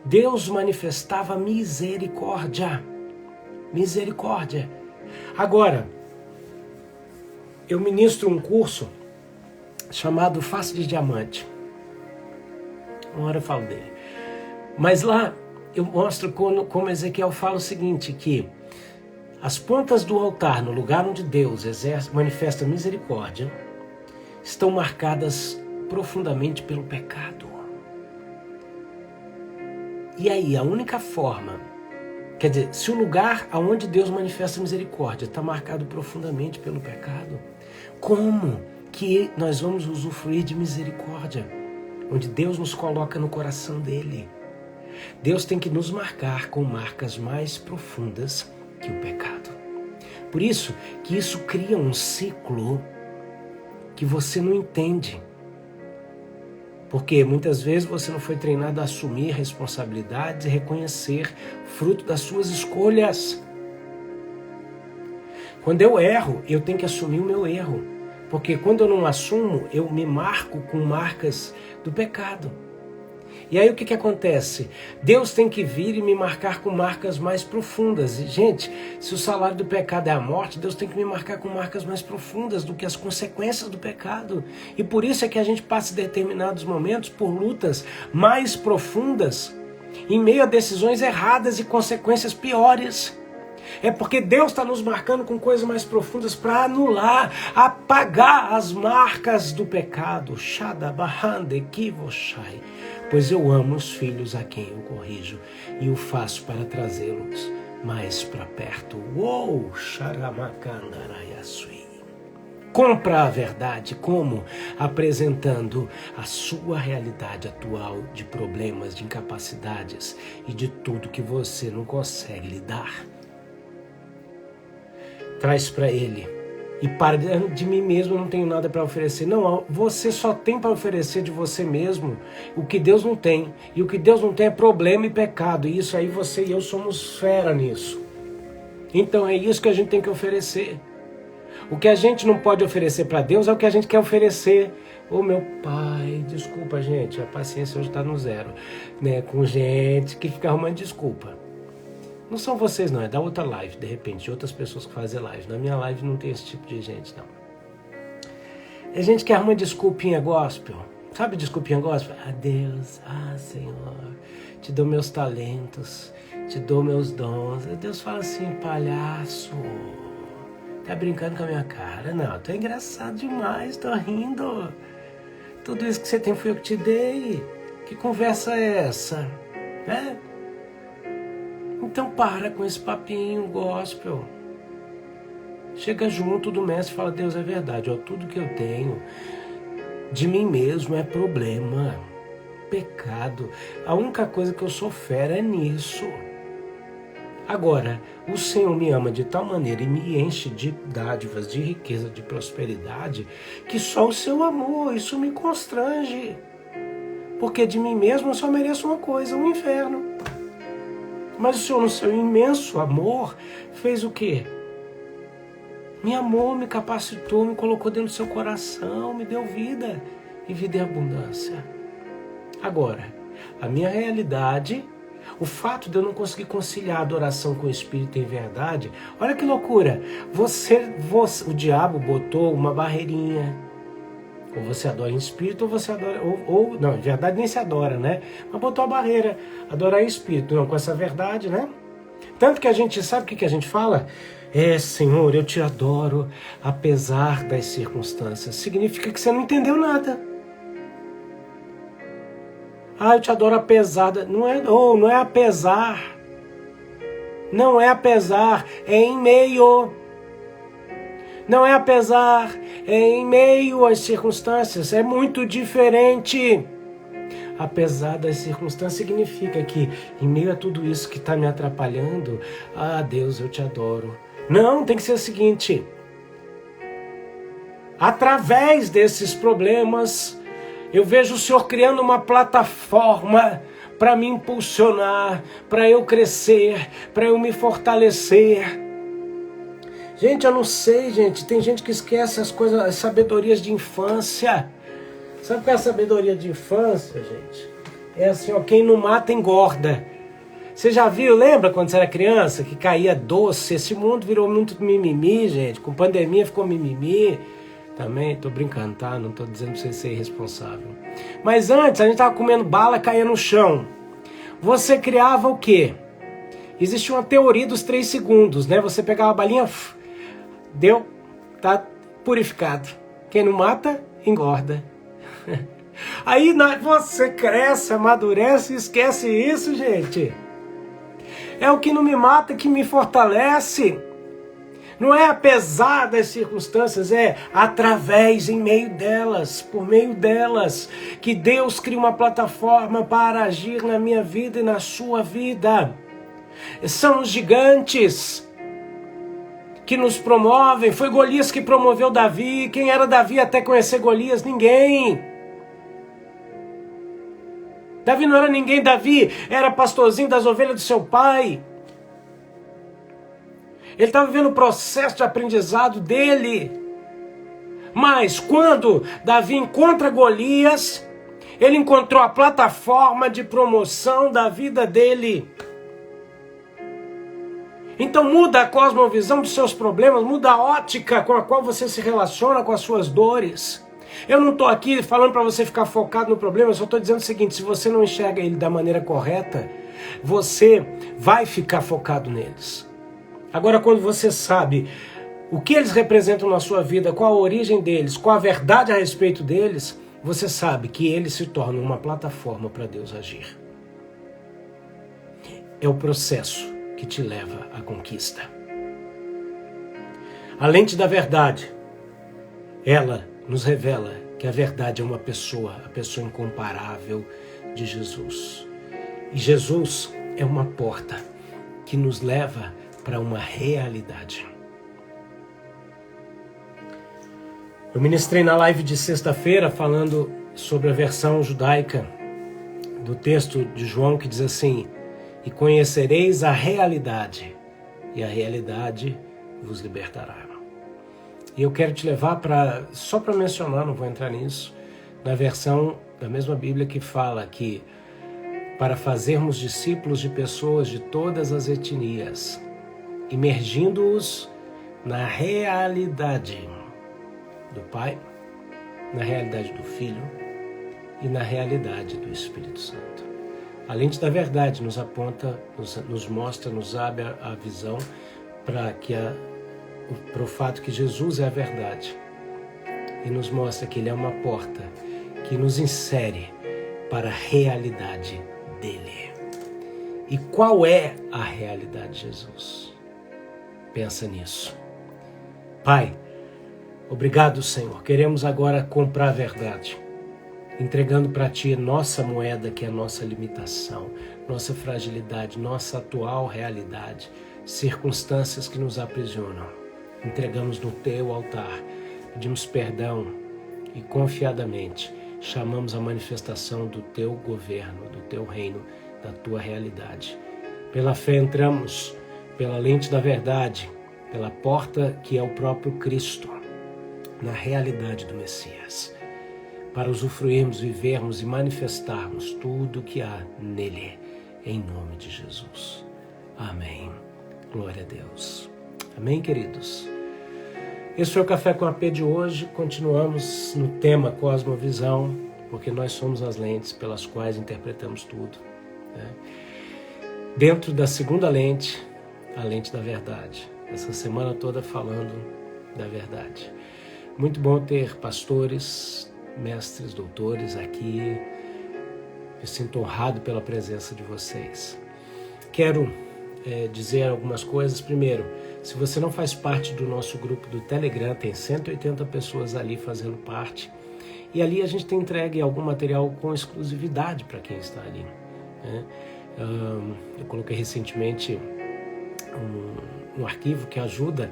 Deus manifestava misericórdia. Misericórdia. Agora, eu ministro um curso chamado Face de Diamante. Uma hora eu falo dele. Mas lá eu mostro como Ezequiel fala o seguinte, que as pontas do altar, no lugar onde Deus manifesta misericórdia, estão marcadas profundamente pelo pecado. E aí, a única forma, quer dizer, se o lugar onde Deus manifesta misericórdia está marcado profundamente pelo pecado, como que nós vamos usufruir de misericórdia, onde Deus nos coloca no coração dele? Deus tem que nos marcar com marcas mais profundas que o pecado. Por isso que isso cria um ciclo que você não entende. Porque muitas vezes você não foi treinado a assumir responsabilidades e reconhecer fruto das suas escolhas. Quando eu erro, eu tenho que assumir o meu erro. Porque quando eu não assumo, eu me marco com marcas do pecado. E aí o que acontece? Deus tem que vir e me marcar com marcas mais profundas. E, gente, se o salário do pecado é a morte, Deus tem que me marcar com marcas mais profundas do que as consequências do pecado. E por isso é que a gente passa em determinados momentos por lutas mais profundas, em meio a decisões erradas e consequências piores. É porque Deus está nos marcando com coisas mais profundas para anular, apagar as marcas do pecado. Pois eu amo os filhos a quem eu corrijo e o faço para trazê-los mais para perto. Uou, compra a verdade, como? Apresentando a sua realidade atual de problemas, de incapacidades e de tudo que você não consegue lidar. Traz para ele. E para de mim mesmo eu não tenho nada para oferecer. Não, você só tem para oferecer de você mesmo o que Deus não tem. E o que Deus não tem é problema e pecado. E isso aí você e eu somos fera nisso. Então é isso que a gente tem que oferecer. O que a gente não pode oferecer para Deus é o que a gente quer oferecer. Ô meu pai, desculpa gente, a paciência hoje está no zero. Né? Com gente que fica arrumando desculpa. Não são vocês não, é da outra live, de repente, de outras pessoas que fazem live. Na minha live não tem esse tipo de gente, não. É gente que arruma desculpinha gospel. Sabe desculpinha gospel? Ah, Deus, Senhor, te dou meus talentos, te dou meus dons. Deus fala assim, palhaço, tá brincando com a minha cara? Não, tô engraçado demais, tô rindo. Tudo isso que você tem foi eu que te dei. Que conversa é essa? Né? Então para com esse papinho gospel. Chega junto do mestre e fala: Deus, é verdade, ó, tudo que eu tenho de mim mesmo é problema, pecado. A única coisa que eu sou fera é nisso. Agora, o Senhor me ama de tal maneira e me enche de dádivas, de riqueza, de prosperidade, que só o seu amor, isso me constrange. Porque de mim mesmo eu só mereço uma coisa, um inferno. Mas o Senhor, no seu imenso amor, fez o quê? Me amou, me capacitou, me colocou dentro do seu coração, me deu vida e vida em abundância. Agora, a minha realidade, o fato de eu não conseguir conciliar a adoração com o Espírito em verdade, olha que loucura, o diabo botou uma barreirinha, ou você adora em Espírito, ou você adora, não, em verdade nem se adora, né? Mas botou a barreira, adorar em Espírito, não com essa verdade, né? Tanto que a gente sabe o que a gente fala? Senhor, eu te adoro, apesar das circunstâncias. Significa que você não entendeu nada. Eu te adoro apesar. Não é apesar. Não é apesar, é em meio. Não é apesar, é em meio às circunstâncias. É muito diferente. Apesar das circunstâncias significa que em meio a tudo isso que está me atrapalhando, Deus, eu te adoro. Não, tem que ser o seguinte: através desses problemas, eu vejo o Senhor criando uma plataforma para me impulsionar, para eu crescer, para eu me fortalecer. Gente, eu não sei, gente, tem gente que esquece as coisas, as sabedorias de infância. Sabe qual é a sabedoria de infância, gente? É assim, quem não mata engorda. Você já viu, lembra quando você era criança, que caía doce? Esse mundo virou muito mimimi, gente. Com pandemia ficou mimimi. Também, tô brincando, tá? Não tô dizendo pra você ser irresponsável. Mas antes, a gente tava comendo bala, caía no chão. Você criava o quê? Existia uma teoria dos 3 segundos, né? Você pegava a balinha, deu, tá purificado. Quem não mata, engorda. Aí você cresce, amadurece e esquece isso, gente. É o que não me mata que me fortalece. Não é apesar das circunstâncias, é através, em meio delas, por meio delas, que Deus cria uma plataforma para agir na minha vida e na sua vida. São os gigantes que nos promovem. Foi Golias que promoveu Davi. Quem era Davi até conhecer Golias? Ninguém. Davi não era ninguém, Davi era pastorzinho das ovelhas do seu pai. Ele estava vivendo o processo de aprendizado dele. Mas quando Davi encontra Golias, ele encontrou a plataforma de promoção da vida dele. Então muda a cosmovisão dos seus problemas, muda a ótica com a qual você se relaciona com as suas dores. Eu não estou aqui falando para você ficar focado no problema, eu só estou dizendo o seguinte: se você não enxerga ele da maneira correta, você vai ficar focado neles. Agora, quando você sabe o que eles representam na sua vida, qual a origem deles, qual a verdade a respeito deles, você sabe que eles se tornam uma plataforma para Deus agir. É o processo que te leva à conquista. A lente da verdade, ela nos revela que a verdade é uma pessoa, a pessoa incomparável de Jesus. E Jesus é uma porta que nos leva para uma realidade. Eu ministrei na live de sexta-feira falando sobre a versão judaica do texto de João que diz assim: e conhecereis a realidade, e a realidade vos libertará. E eu quero te levar só para mencionar, não vou entrar nisso, na versão da mesma Bíblia que fala que para fazermos discípulos de pessoas de todas as etnias, imergindo-os na realidade do Pai, na realidade do Filho e na realidade do Espírito Santo. A lente da verdade nos aponta, nos mostra, nos abre a visão para o fato que Jesus é a verdade e nos mostra que Ele é uma porta que nos insere para a realidade dele. E qual é a realidade de Jesus? Pensa nisso. Pai, obrigado, Senhor. Queremos agora comprar a verdade, entregando para Ti nossa moeda, que é a nossa limitação, nossa fragilidade, nossa atual realidade, circunstâncias que nos aprisionam. Entregamos no Teu altar, pedimos perdão e confiadamente chamamos a manifestação do Teu governo, do Teu reino, da Tua realidade. Pela fé entramos pela lente da verdade, pela porta que é o próprio Cristo, na realidade do Messias, para usufruirmos, vivermos e manifestarmos tudo o que há nele, em nome de Jesus. Amém. Glória a Deus. Amém, queridos? Esse foi o Café com AP de hoje. Continuamos no tema Cosmovisão, porque nós somos as lentes pelas quais interpretamos tudo, né? Dentro da segunda lente, a lente da verdade. Essa semana toda falando da verdade. Muito bom ter pastores, mestres, doutores aqui. Eu sinto honrado pela presença de vocês. Quero dizer algumas coisas. Primeiro, se você não faz parte do nosso grupo do Telegram, tem 180 pessoas ali fazendo parte. E ali a gente tem entregue algum material com exclusividade para quem está ali, né? Eu coloquei recentemente um arquivo que ajuda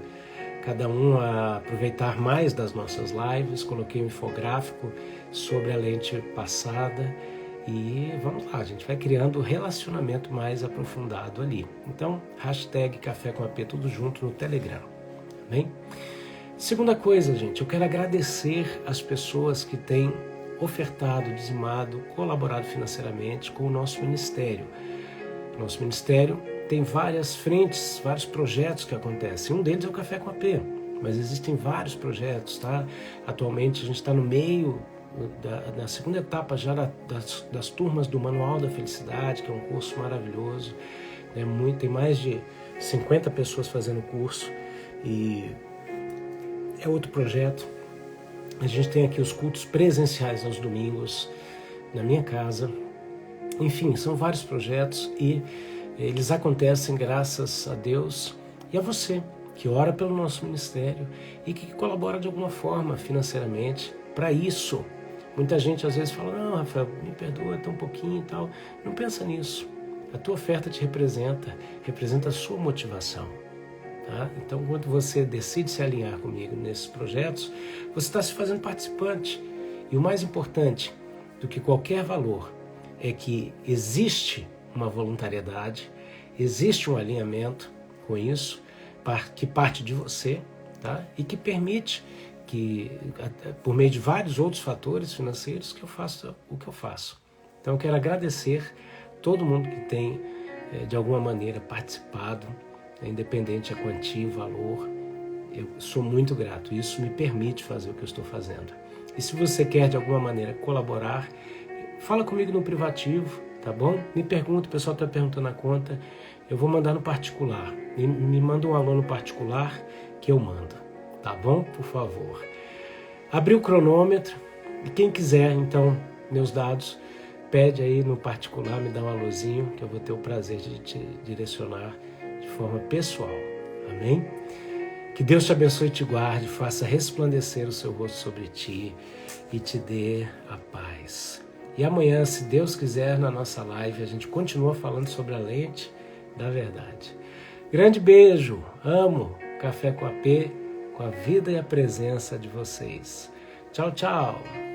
cada um a aproveitar mais das nossas lives. Coloquei um infográfico sobre a lente passada e vamos lá, a gente vai criando um relacionamento mais aprofundado ali. Então, hashtag Café com AP tudo junto no Telegram, bem? Segunda coisa, gente, eu quero agradecer as pessoas que têm ofertado, dizimado, colaborado financeiramente com o nosso ministério. Nosso ministério tem várias frentes, vários projetos que acontecem. Um deles é o Café com AP, mas existem vários projetos, tá? Atualmente a gente está no meio da segunda etapa já das turmas do Manual da Felicidade, que é um curso maravilhoso, né? Tem mais de 50 pessoas fazendo o curso e é outro projeto. A gente tem aqui os cultos presenciais aos domingos, na minha casa. Enfim, são vários projetos e eles acontecem graças a Deus e a você, que ora pelo nosso ministério e que colabora de alguma forma financeiramente para isso. Muita gente às vezes fala, não, Rafael, me perdoa, tão pouquinho e tal. Não pensa nisso. A tua oferta te representa a sua motivação. Tá? Então, quando você decide se alinhar comigo nesses projetos, você está se fazendo participante. E o mais importante do que qualquer valor é que existe uma voluntariedade, existe um alinhamento com isso, que parte de você, tá? E que permite que, por meio de vários outros fatores financeiros, que eu faça o que eu faço. Então, eu quero agradecer todo mundo que tem, de alguma maneira, participado, independente a quantia, o valor. Eu sou muito grato. Isso me permite fazer o que eu estou fazendo. E se você quer, de alguma maneira, colaborar, fala comigo no privativo, tá bom? Me pergunta, o pessoal está perguntando a conta, eu vou mandar no particular. Me manda um alô no particular que eu mando, tá bom? Por favor. Abri o cronômetro e quem quiser, então, meus dados, pede aí no particular, me dá um alôzinho, que eu vou ter o prazer de te direcionar de forma pessoal. Amém? Que Deus te abençoe e te guarde, faça resplandecer o seu rosto sobre ti e te dê a paz. E amanhã, se Deus quiser, na nossa live, a gente continua falando sobre a lente da verdade. Grande beijo, amo Café com AP, com a vida e a presença de vocês. Tchau, tchau.